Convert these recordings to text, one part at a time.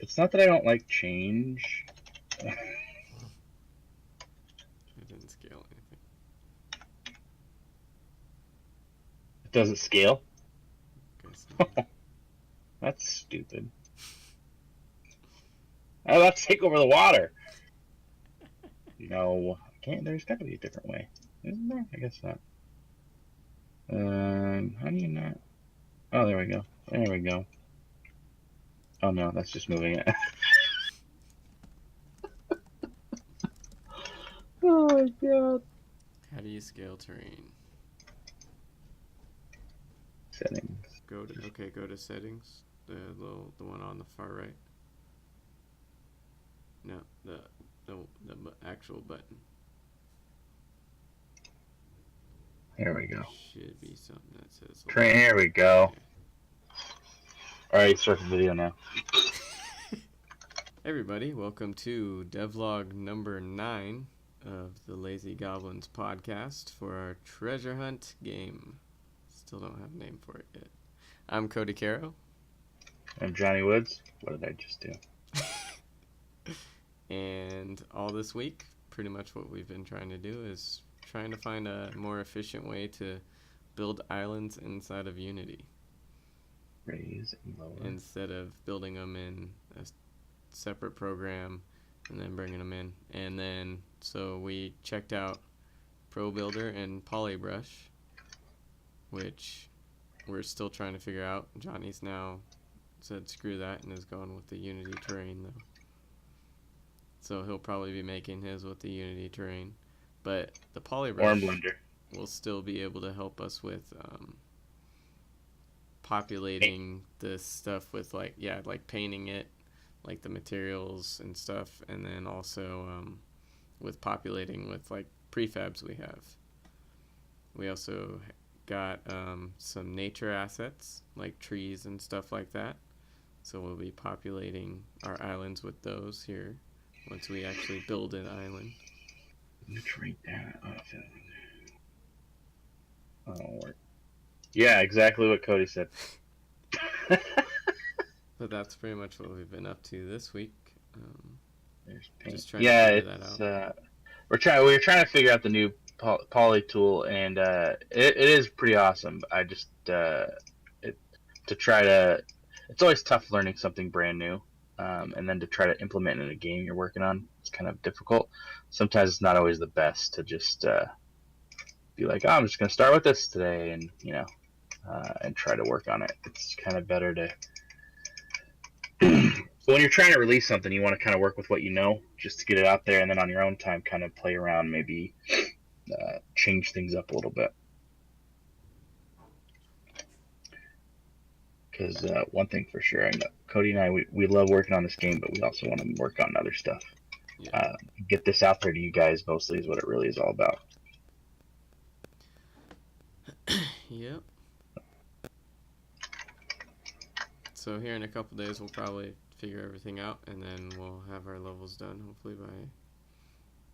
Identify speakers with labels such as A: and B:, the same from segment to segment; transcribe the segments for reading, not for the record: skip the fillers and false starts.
A: It's not that I don't like change.
B: It didn't scale anything.
A: It doesn't scale?
B: Guess not.
A: That's stupid. I'm about to take over the water. No, I can't. There's got to be a different way. Isn't there? I guess not. How do you not? Oh, there we go. There we go. Oh no, that's just moving it. Oh my god.
B: How do you scale terrain?
A: Settings.
B: Go to settings. The one on the far right. No, the actual button.
A: There we go.
B: Should be something that says.
A: Train. Here we go. Alright, start the video now.
B: Hey everybody, welcome to Devlog number 9 of the Lazy Goblins podcast for our treasure hunt game. Still don't have a name for it yet. I'm Cody Caro.
A: I'm Johnny Woods. What did I just do?
B: And all this week, pretty much what we've been trying to do is trying to find a more efficient way to build islands inside of Unity.
A: Raise and lower.
B: Instead of building them in a separate program and then bringing them in. And then, so we checked out Pro Builder and Polybrush, which we're still trying to figure out. Johnny's now said screw that and is going with the Unity terrain though. So he'll probably be making his with the Unity terrain. But the Polybrush will still be able to help us with populating this stuff with like painting it, like the materials and stuff, and then also with populating with like prefabs we have. We also got some nature assets like trees and stuff like that, so we'll be populating our islands with those here once we actually build an island.
A: Let's write that off. Oh, that'll work. Yeah, exactly what Cody said.
B: But that's pretty much what we've been up to this week.
A: There's paint.
B: Just trying to figure that out.
A: We're trying to figure out the new poly tool, and it is pretty awesome. I just it's always tough learning something brand new, and then to try to implement it in a game you're working on, it's kind of difficult. Sometimes it's not always the best to just be like, oh, I'm just going to start with this today, and and try to work on it. It's kind of better to. So when you're trying to release something, you want to kind of work with what you know, just to get it out there, and then on your own time, kind of play around, maybe change things up a little bit. Because one thing for sure, I know Cody and I, we love working on this game, but we also want to work on other stuff. Yeah. Get this out there to you guys mostly is what it really is all about.
B: Yep. So here in a couple days we'll probably figure everything out, and then we'll have our levels done hopefully by,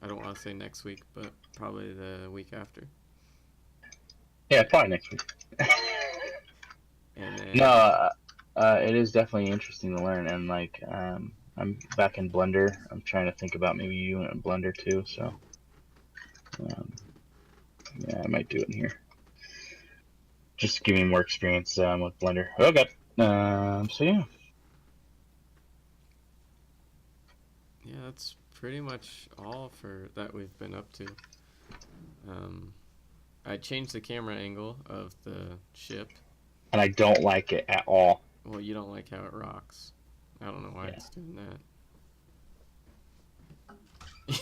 B: I don't want to say next week, but probably the week after.
A: Yeah, probably next week.
B: And then,
A: no, it is definitely interesting to learn, and like I'm back in Blender. I'm trying to think about maybe you in Blender too, so yeah, I might do it in here. Just to give me more experience with Blender. Okay. So yeah.
B: Yeah, that's pretty much all for that we've been up to. I changed the camera angle of the ship.
A: And I don't like it at all.
B: Well, you don't like how it rocks. I don't know why it's doing that.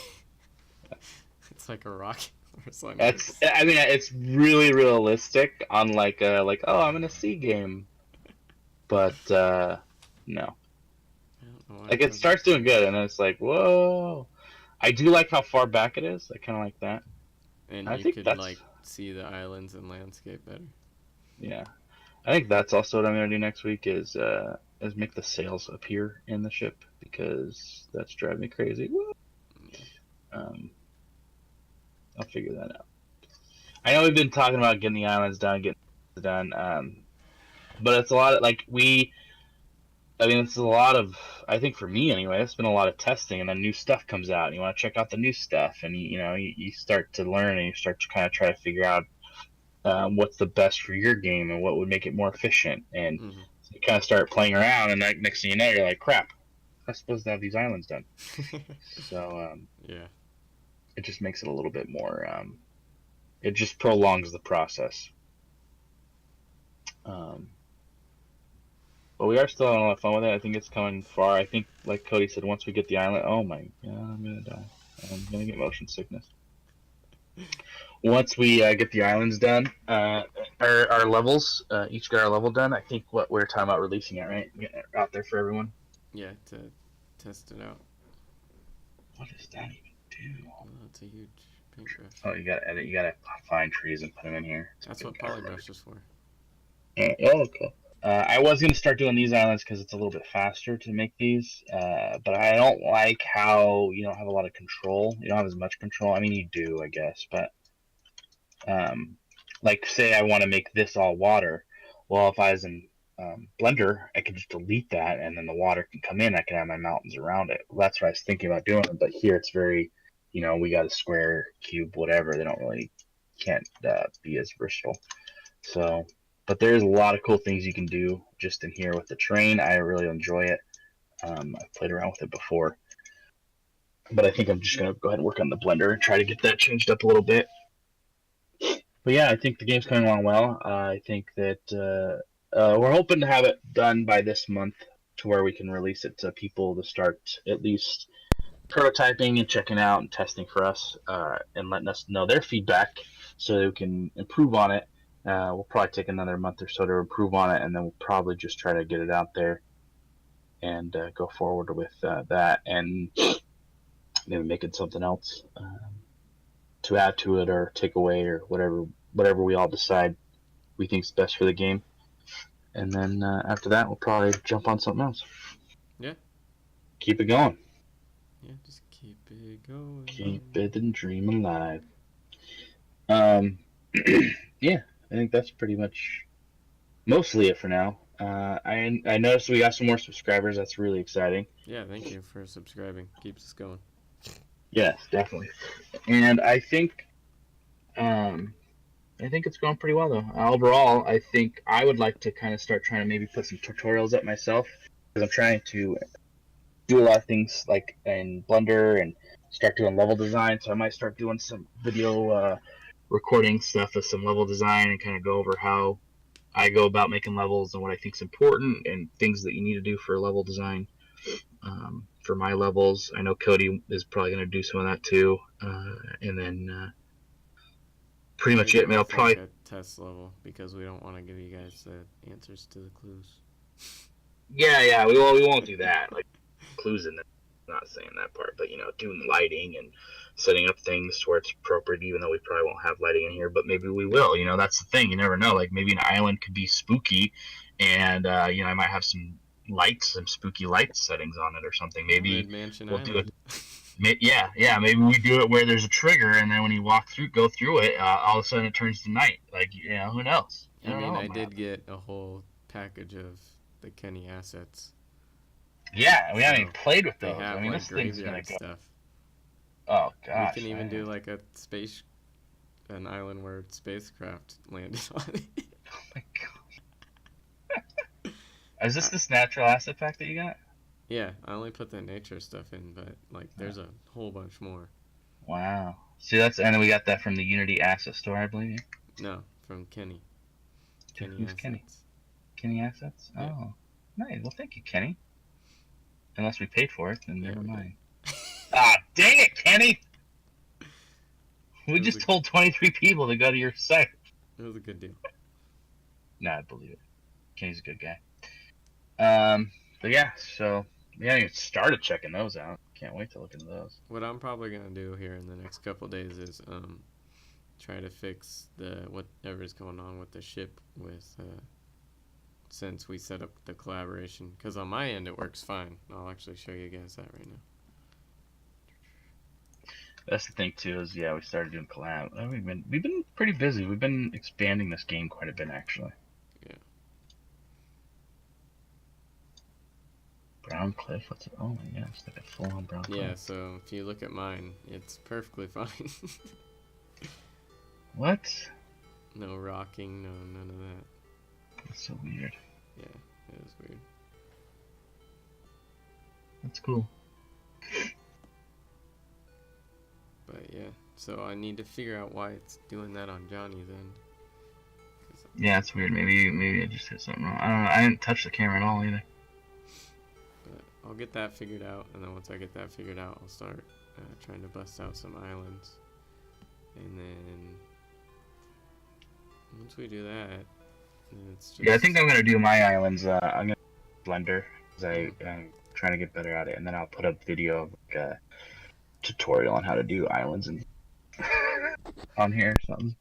B: It's like a rocket or something.
A: I mean, it's really realistic on like oh, I'm in a sea game. But no.
B: I don't know why
A: like it starts doing good, and then it's like, whoa. I do like how far back it is. I kind of like that.
B: And you could like see the islands and landscape better.
A: Yeah, I think that's also what I'm gonna do next week is make the sails appear in the ship, because that's driving me crazy. I'll figure that out. I know we've been talking about getting the islands done, but it's a lot of like I mean, it's a lot of, I think for me anyway, it's been a lot of testing, and then new stuff comes out, and you want to check out the new stuff, and you start to learn, and you start to kind of try to figure out what's the best for your game and what would make it more efficient, and
B: Mm-hmm.
A: you kind of start playing around, and next thing you know, you're like, crap, I'm supposed to have these islands done. So
B: Yeah.
A: it just makes it a little bit more. It just prolongs the process. Um, but we are still having a lot of fun with it. I think it's coming far. I think, like Cody said, once we get the island, oh my god, I'm gonna die. I'm gonna get motion sickness. Once we get the islands done, our levels, each got our level done. I think what we're talking about releasing it, right? Getting it out there for everyone.
B: Yeah, to test it out.
A: What does that even do?
B: Oh, that's a huge paintbrush.
A: Oh, you gotta edit. You gotta find trees and put them in here.
B: That's what polybrush is for.
A: Oh, okay. I was gonna start doing these islands because it's a little bit faster to make these, but I don't like how you don't have a lot of control. You don't have as much control. I mean, you do, I guess, but like say I want to make this all water. Well, if I was in Blender, I could just delete that, and then the water can come in. I can have my mountains around it. Well, that's what I was thinking about doing. But here it's very, we got a square, cube, whatever. They don't really can't be as versatile. So, but there's a lot of cool things you can do just in here with the terrain. I really enjoy it. I've played around with it before, but I think I'm just gonna go ahead and work on the Blender and try to get that changed up a little bit. But yeah, I think the game's coming along well. I think that we're hoping to have it done by this month to where we can release it to people to start at least prototyping and checking out and testing for us and letting us know their feedback so that we can improve on it. We'll probably take another month or so to improve on it, and then we'll probably just try to get it out there and go forward with that, and maybe making something else to add to it or take away or whatever we all decide we think is best for the game. And then after that, we'll probably jump on something else.
B: Yeah.
A: Keep it going.
B: Yeah, just keep it going.
A: Keep it and dream alive. Yeah, I think that's pretty much mostly it for now. I noticed we got some more subscribers. That's really exciting.
B: Yeah, thank you for subscribing. Keeps us going.
A: Yes, definitely. And I think it's going pretty well though. Overall, I think I would like to kind of start trying to maybe put some tutorials up myself because I'm trying to do a lot of things like in Blender and start doing level design. So I might start doing some video recording stuff of some level design and kind of go over how I go about making levels and what I think is important and things that you need to do for level design for my levels. I know Cody is probably going to do some of that too, and then pretty much it. I mean, I'll probably
B: a test level because we don't want to give you guys the answers to the clues.
A: yeah we won't do that like clues in it. Not saying that part, but doing lighting and setting up things to where it's appropriate, even though we probably won't have lighting in here, but maybe we will. That's the thing, you never know. Like maybe an island could be spooky, and I might have some spooky light settings on it or something. Maybe
B: Mid-Mansion
A: we'll
B: Island.
A: do it. Yeah. Maybe we do it where there's a trigger, and then when you go through it, all of a sudden it turns to night. Like who knows?
B: I did get a whole package of the Kenny assets.
A: Yeah, we haven't even played with those.
B: They have
A: this thing's gonna go.
B: stuff.
A: Oh gosh.
B: We can even do like an island where spacecraft landed on it.
A: Oh my god. Is this natural asset pack that you got?
B: Yeah, I only put the nature stuff in, but there's a whole bunch more.
A: Wow. See, and then we got that from the Unity Asset Store, I believe.
B: No, from Kenny.
A: Who's
B: Assets.
A: Kenny? Kenny Assets?
B: Yeah.
A: Oh, nice. Well, thank you, Kenny. Unless we paid for it, then never mind. Dang it, Kenny! We just told 23 people to go to your site.
B: It was a good deal.
A: Nah, I believe it. Kenny's a good guy. But yeah, so we haven't even started checking those out. Can't wait to look into those.
B: What I'm probably gonna do here in the next couple of days is try to fix whatever's going on with the ship since we set up the collaboration. Because on my end it works fine. I'll actually show you guys that right now.
A: That's the thing too. Is we started doing collab. We've been pretty busy. We've been expanding this game quite a bit actually.
B: Yeah.
A: Brown cliff? What's it? Oh my gosh, it's like a full-on brown cliff.
B: Yeah, so if you look at mine, it's perfectly fine.
A: What?
B: No rocking, no none of that.
A: That's so weird.
B: Yeah, it was weird.
A: That's cool.
B: But yeah, so I need to figure out why it's doing that on Johnny's end.
A: Yeah, it's weird. Maybe I just hit something wrong. I don't know. I didn't touch the camera at all either.
B: But I'll get that figured out, and then once I get that figured out, I'll start trying to bust out some islands. And then once we do that, then it's just...
A: Yeah, I think I'm gonna do my islands. I'm gonna Blender because I'm trying to get better at it, and then I'll put up video of like a tutorial on how to do islands and on here or something.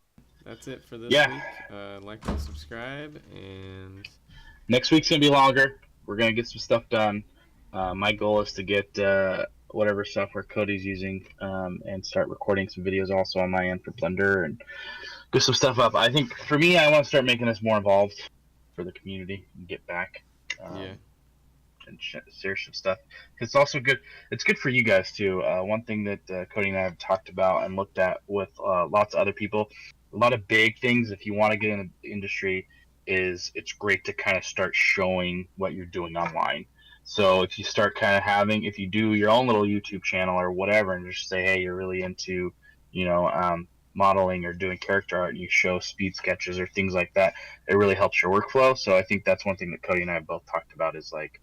B: That's it for this week. Like and subscribe, and
A: next week's gonna be longer. We're gonna get some stuff done. My goal is to get whatever software Cody's using and start recording some videos also on my end for Blender and get some stuff up. I think for me, I want to start making this more involved for the community and get back and share some stuff. It's also good. It's good for you guys too. One thing that Cody and I have talked about and looked at with lots of other people, a lot of big things. If you want to get in the industry, it's great to kind of start showing what you're doing online. So if you start kind of if you do your own little YouTube channel or whatever, and just say, hey, you're really into, modeling or doing character art, and you show speed sketches or things like that, it really helps your workflow. So I think that's one thing that Cody and I have both talked about is like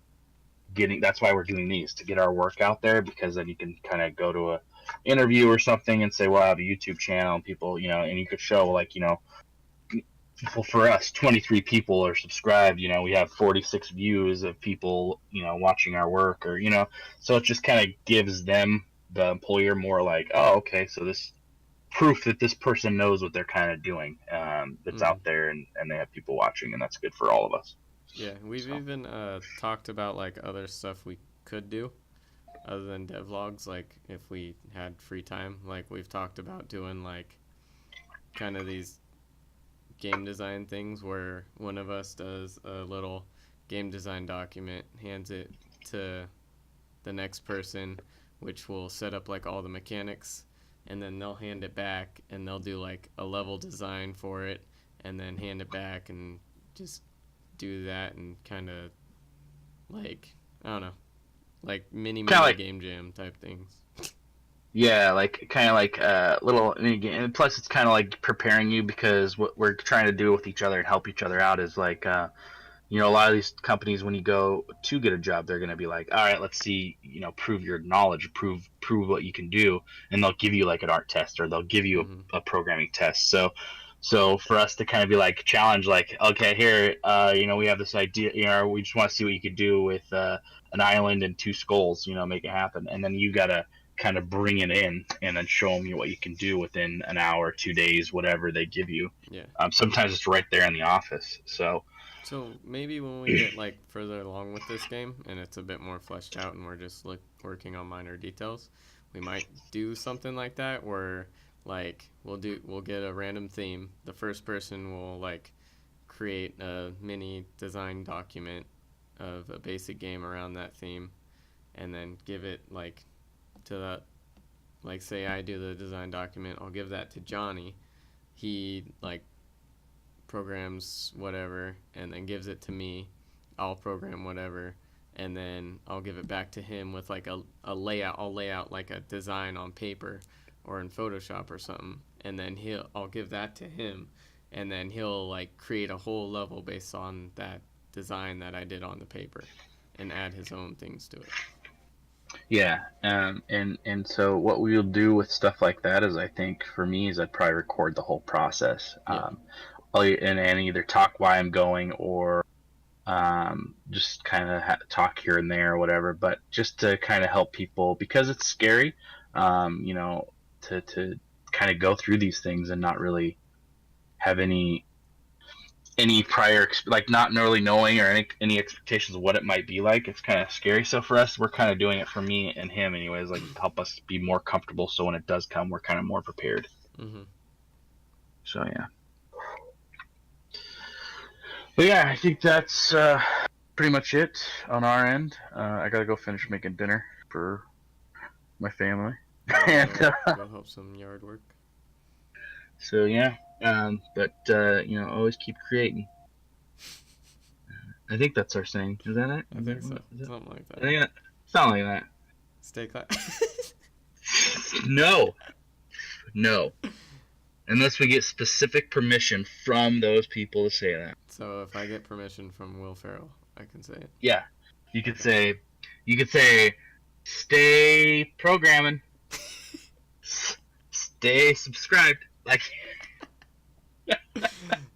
A: that's why we're doing these, to get our work out there, because then you can kind of go to a interview or something and say, well, I have a YouTube channel, and people, and you could show like, well, for us, 23 people are subscribed. We have 46 views of people, watching our work, or so it just kind of gives them, the employer, more like, oh, okay, so this proof that this person knows what they're kind of doing, that's out there, and they have people watching, and that's good for all of us.
B: Yeah, we've even talked about like other stuff we could do other than devlogs. Like if we had free time, like we've talked about doing like kind of these game design things where one of us does a little game design document, hands it to the next person, which will set up like all the mechanics, and then they'll hand it back and they'll do like a level design for it and then hand it back and just do that, and kind of like, I don't know, like mini game jam type things.
A: Yeah, like kind of like little mini game, and plus it's kind of like preparing you, because what we're trying to do with each other and help each other out is like, a lot of these companies, when you go to get a job, they're going to be like, all right, let's see, prove your knowledge, prove what you can do, and they'll give you like an art test, or they'll give you a programming test. So for us to kind of be like challenge, like, okay, here, we have this idea, we just want to see what you could do with an island and 2 skulls, make it happen, and then you gotta kind of bring it in and then show them what you can do within an hour, 2 days, whatever they give you.
B: Yeah.
A: Sometimes it's right there in the office. So
B: maybe when we get like further along with this game and it's a bit more fleshed out and we're just working on minor details, we might do something like that where like we'll get a random theme. The first person will like create a mini design document of a basic game around that theme, and then give it like to that, like say I do the design document, I'll give that to Johnny. He like programs whatever and then gives it to me. I'll program whatever, and then I'll give it back to him with like a layout. I'll lay out like a design on paper or in Photoshop or something, and then I'll give that to him, and then he'll like create a whole level based on that design that I did on the paper and add his own things to it.
A: Yeah, and so what we'll do with stuff like that is, I think for me, is I'd probably record the whole process, and either talk why I'm going, or just kind of talk here and there or whatever, but just to kind of help people, because it's scary, to kind of go through these things and not really have any prior, like not really knowing or any expectations of what it might be like. It's kind of scary. So for us, we're kind of doing it, for me and him anyways, like to help us be more comfortable, so when it does come, we're kind of more prepared. So yeah. But yeah, I think that's pretty much it on our end. I gotta go finish making dinner for my family. And
B: Go help some yard work.
A: so yeah, but always keep creating. I think that's our saying. Is that it?
B: I think so. Something like that.
A: I think something like that.
B: Stay class.
A: No. Unless we get specific permission from those people to say that.
B: So if I get permission from Will Ferrell, I can say it.
A: Yeah, you could say, stay programming, stay subscribed. Like,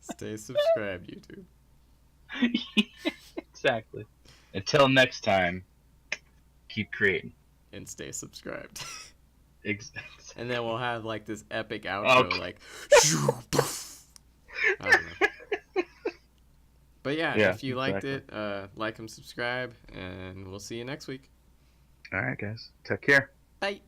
B: Stay subscribed, YouTube.
A: exactly. Until next time, keep creating
B: and stay subscribed.
A: Exactly.
B: And then we'll have like this epic outro,
A: Okay.
B: like. I don't know. But yeah, if you liked it, like and subscribe, and we'll see you next week.
A: All right, guys. Take care.
B: Bye.